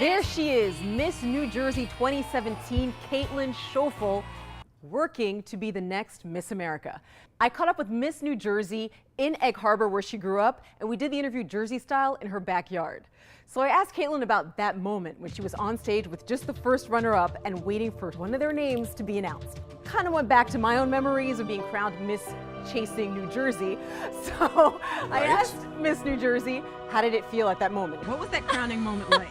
There she is, Miss New Jersey 2017, Caitlin Schofel, working to be the next Miss America. I caught up with Miss New Jersey in Egg Harbor, where she grew up, and we did the interview Jersey style in her backyard. So I asked Caitlin about that moment when she was on stage with just the first runner-up and waiting for one of their names to be announced. Kind of went back to my own memories of being crowned Miss Chasing New Jersey. So I asked Miss New Jersey, how did it feel at that moment? What was that crowning moment like?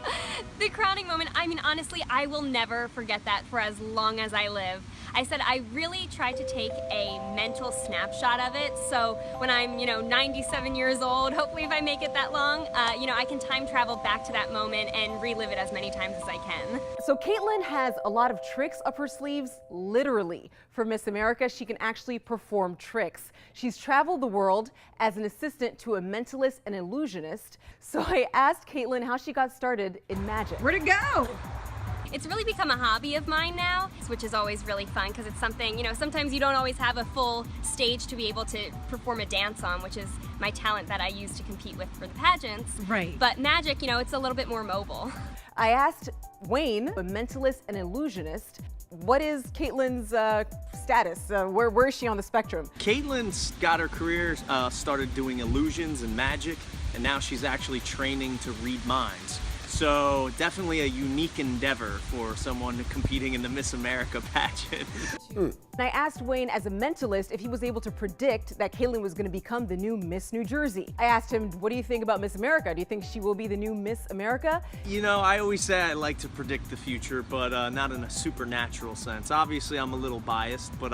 The crowning moment, I mean, honestly, I will never forget that for as long as I live. I said I really tried to take a mental snapshot of it, so when I'm, 97 years old, hopefully if I make it that long, I can time travel back to that moment and relive it as many times as I can. So Caitlin has a lot of tricks up her sleeves, literally. For Miss America, she can actually perform tricks. She's traveled the world as an assistant to a mentalist and illusionist. So I asked Caitlin how she got started in magic. Where'd it go? It's really become a hobby of mine now, which is always really fun because it's something, sometimes you don't always have a full stage to be able to perform a dance on, which is my talent that I use to compete with for the pageants. Right. But magic, it's a little bit more mobile. I asked Wayne, a mentalist and illusionist, what is Caitlin's status? Where is she on the spectrum? Caitlin's got her career started doing illusions and magic, and now she's actually training to read minds. So definitely a unique endeavor for someone competing in the Miss America pageant. And I asked Wayne, as a mentalist, if he was able to predict that Caitlin was going to become the new Miss New Jersey. I asked him, what do you think about Miss America? Do you think she will be the new Miss America? I always say I like to predict the future, but not in a supernatural sense. Obviously, I'm a little biased, but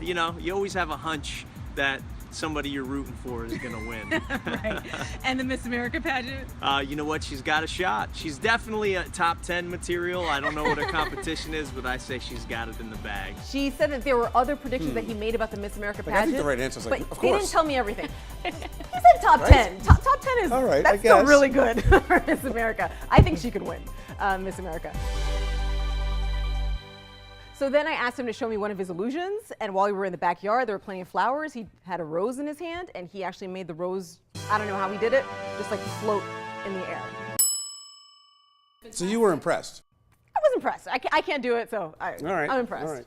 you always have a hunch that somebody you're rooting for is gonna win. Right. And the Miss America pageant? You know what? She's got a shot. She's definitely a top 10 material. I don't know what her competition is, but I say she's got it in the bag. She said that there were other predictions that he made about the Miss America pageant. I think the right answer is but of he course. didn't tell me everything. He said top 10. Top 10 is, all right, that's I still guess. really good for Miss America. I think she could win Miss America. So then I asked him to show me one of his illusions, and while we were in the backyard, there were plenty of flowers. He had a rose in his hand, and he actually made the rose, I don't know how he did it, just like float in the air. So you were impressed? I was impressed. I can't do it, so I'm impressed. All right.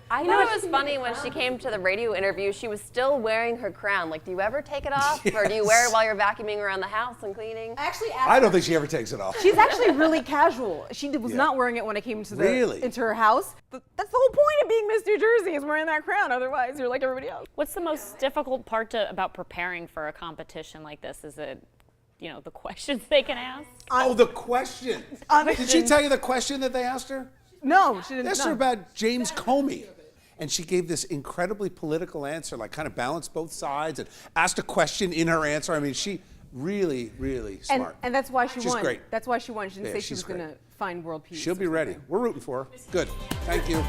I thought it was funny when she came to the radio interview, she was still wearing her crown. Like, do you ever take it off? Or do you wear it while you're vacuuming around the house and cleaning? I actually asked I don't think she ever takes it off. She's actually really casual. She was not wearing it when I came into into her house. That's the whole point of being Miss New Jersey, is wearing that crown. Otherwise, you're like everybody else. What's the most difficult part about preparing for a competition like this? Is it, the questions they can ask? Oh, the question. Did she tell you the question that they asked her? No, she didn't. They asked her about James Comey. And she gave this incredibly political answer, like kind of balanced both sides and asked a question in her answer. I mean, she really, really smart. And that's why she won. She's great. That's why she won. She didn't say she she's was going to find world peace. She'll be ready. We're rooting for her. Good. Thank you.